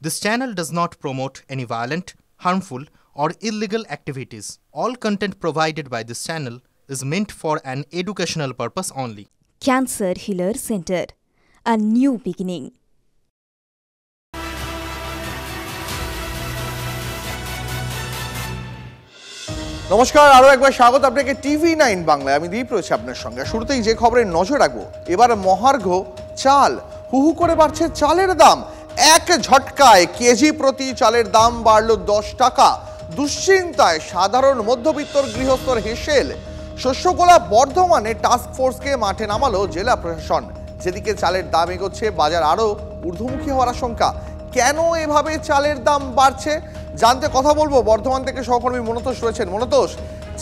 This channel does not promote any violent, harmful, or illegal activities. All content provided by this channel is meant for an educational purpose only. Cancer Healer Center, a new beginning. নমস্কার, আরো একবার স্বাগত আপনাকে টিভি9 বাংলায়। আমি দীপ রয়েছে আপনার সঙ্গে। শুরুতেই যে খবরে নজর রাখবো, এবার মহার্ঘ চাল, হুহু করে বাড়ছে চালের দাম। এক ঝটকায় কেজি প্রতি চালের দাম বাড়ল 10 টাকা। দুশ্চিন্তায় সাধারণ মধ্যবিত্তর গৃহস্থর হেসেল। শস্যকোলা বর্ধমানে টাস্ক ফোর্সকে মাঠে নামালো জেলা প্রশাসন। যেদিকে চালের দাম এগোচ্ছে, বাজার আরো ঊর্ধ্বমুখী হওয়ার আশঙ্কা। কেন এভাবে চালের দাম বাড়ছে জানতে কথা বলবো বর্ধমান থেকে সহকর্মী মনতোষ রয়েছেন। মনতোষ,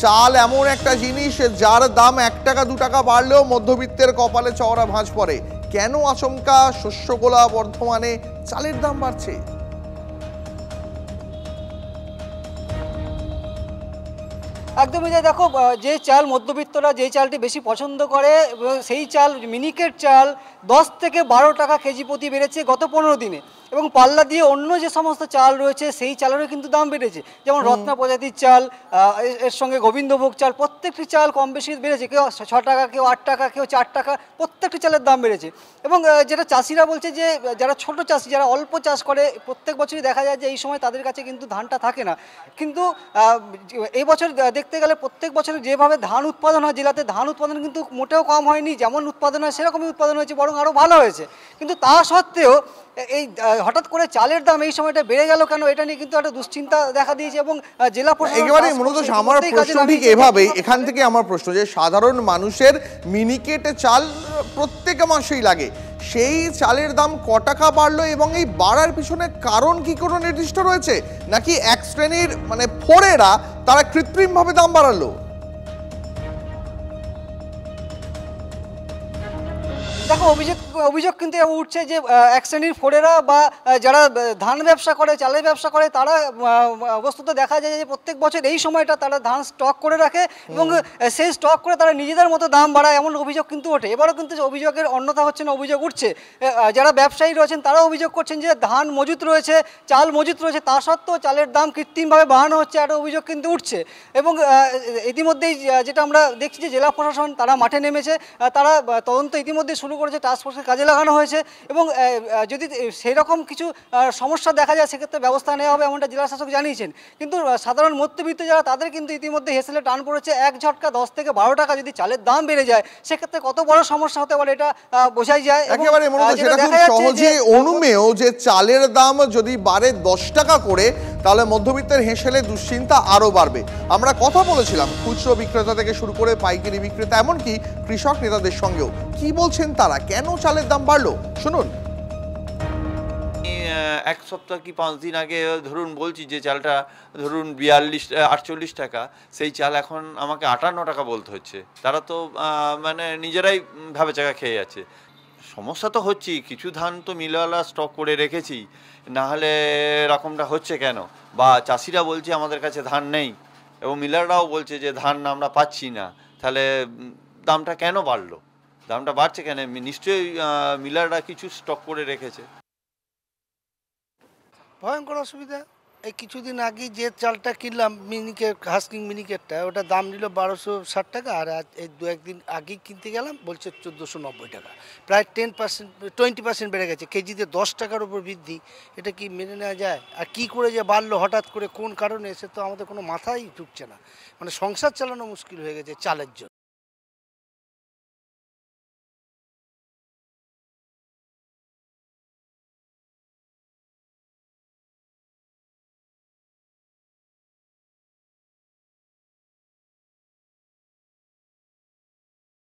চাল এমন একটা জিনিস যার দাম 1 টাকা 2 টাকা বাড়লেও মধ্যবিত্তের কপালে চওড়া ভাঁজ পড়ে। কেন আচমকা শস্যগোলা বর্ধমানে চালের দাম বাড়ছে? একদমই তাই। দেখো, যে চাল মধ্যবিত্তরা যে চালটি বেশি পছন্দ করে সেই চাল মিনিকেট চাল 10 থেকে 12 টাকা কেজি প্রতি বেড়েছে গত 15 দিনে। এবং পাল্লা দিয়ে অন্য যে সমস্ত চাল রয়েছে সেই চালেরও কিন্তু দাম বেড়েছে। যেমন রত্না প্রজাতির চাল, এর সঙ্গে গোবিন্দভোগ চাল, প্রত্যেকটি চাল কম বেশি বেড়েছে। কেউ 6 টাকা, কেউ 8 টাকা, কেউ 4 টাকা, প্রত্যেকটি চালের দাম বেড়েছে। এবং যেটা চাষিরা বলছে যে যারা ছোট চাষি, যারা অল্প চাষ করে, প্রত্যেক বছরই দেখা যায় যে এই সময় তাদের কাছে কিন্তু ধানটা থাকে না। কিন্তু এই বছর দেখতে গেলে প্রত্যেক বছর যেভাবে ধান উৎপাদন হয় জেলাতে, ধান উৎপাদন কিন্তু মোটেও কম হয়নি। যেমন উৎপাদন হয় সেরকমই উৎপাদন হয়েছে, বরং আরও ভালো হয়েছে। কিন্তু তা সত্ত্বেও এই হঠাৎ করে চালের দাম এই সময়টা বেড়ে গেল কেন, এটা নিয়ে কিন্তু একটা দুশ্চিন্তা দেখা দিয়েছে। এবং জেলা প্রশাসন একেবারে মূলত আমার প্রশ্ন ঠিক এভাবে, এখান থেকে আমার প্রশ্ন যে সাধারণ মানুষের মিনিকেট চাল প্রত্যেক মাসেই লাগে, সেই চালের দাম ক টাকা বাড়লো এবং এই বাড়ার পিছনে কারণ কি কোনো নির্দিষ্ট রয়েছে, নাকি এক শ্রেণীর ফোরেরা তারা কৃত্রিমভাবে দাম বাড়ালো? দেখো, অভিযোগ কিন্তু উঠছে যে এক শ্রেণীর ফোরেরা বা যারা ধান ব্যবসা করে, চালের ব্যবসা করে, তারা বস্তুত দেখা যায় যে প্রত্যেক বছর এই সময়টা তারা ধান স্টক করে রাখে এবং সেই স্টক করে তারা নিজেদের মতো দাম বাড়ায়, এমন অভিযোগ কিন্তু ওঠে। এবারও কিন্তু অভিযোগের অন্যথা হচ্ছে না, অভিযোগ উঠছে। যারা ব্যবসায়ী রয়েছেন তারাও অভিযোগ করছেন যে ধান মজুত রয়েছে, চাল মজুত রয়েছে, তা সত্ত্বেও চালের দাম কৃত্রিমভাবে বাড়ানো হচ্ছে, একটা অভিযোগ কিন্তু উঠছে। এবং ইতিমধ্যেই যেটা আমরা দেখছি যে জেলা প্রশাসন তারা মাঠে নেমেছে, তারা তদন্ত ইতিমধ্যে শুরু করেছে, টাস্ক ফোর্সকে কাজে লাগানো হয়েছে। এবং যদি সেই রকম কিছু সমস্যা দেখা যায় সেক্ষেত্রে ব্যবস্থা নেওয়া হবে, এমনটা জেলা শাসক জানিয়েছেন। কিন্তু সাধারণ মধ্যবিত্ত যারা, তাদের কিন্তু ইতিমধ্যে হেসেলে টান পড়েছে। এক ঝটকা 10 থেকে 12 টাকা যদি চালের দাম বেড়ে যায় সেক্ষেত্রে কত বড় সমস্যা হতে পারে এটা বোঝাই যায়। একেবারে সহজে অনুমেয় যে চালের দাম যদি বাড়ে 10 টাকা করে, তাহলে মধ্যবিত্তের হেসেলে দুশ্চিন্তা আরো বাড়বে। আমরা কথা বলেছিলাম খুচরো বিক্রেতা থেকে শুরু করে পাইকারি বিক্রেতা, এমনকি কৃষক নেতাদের সঙ্গেও। কি বলছেন তারা, কেন চালের দাম বাড়লো শুনুন। এক সপ্তাহ কি 5 দিন আগে ধরুন বলছি যে চালটা ধরুন 48 টাকা, সেই চাল এখন আমাকে 58 টাকা বলতে হচ্ছে। তারা তো নিজেরাই ভাবে চাকা খেয়ে যাচ্ছে। সমস্যা তো হচ্ছেই, কিছু ধান তো মিলওয়ালা স্টক করে রেখেছি, না হলে এরকমটা হচ্ছে কেন? বা চাষিরা বলছে আমাদের কাছে ধান নেই, এবং মিলাররাও বলছে যে ধান আমরা পাচ্ছি না। তাহলে দামটা কেন বাড়লো? দামটা বাড়ছে কেন? নিশ্চয়ই মিলাররা কিছু স্টক করে রেখেছে। ভয়ঙ্কর অসুবিধা। এই কিছুদিন আগে যে চালটা কিনলাম মিনিকেট, হাস্কিং মিনিকেটটা, ওটা দাম নিল 1260 টাকা, আর এই 2-1 দিন আগেই কিনতে গেলাম বলছে 1490 টাকা। প্রায় 20% বেড়ে গেছে। কেজিতে 10 টাকার উপর বৃদ্ধি, এটা কি মেনে নেওয়া যায়? আর কি করে যে বাড়লো হঠাৎ করে, কোন কারণে, সে তো আমাদের কোনো মাথায় ঢুকছে না। সংসার চালানো মুশকিল হয়ে গেছে চালের জন্য।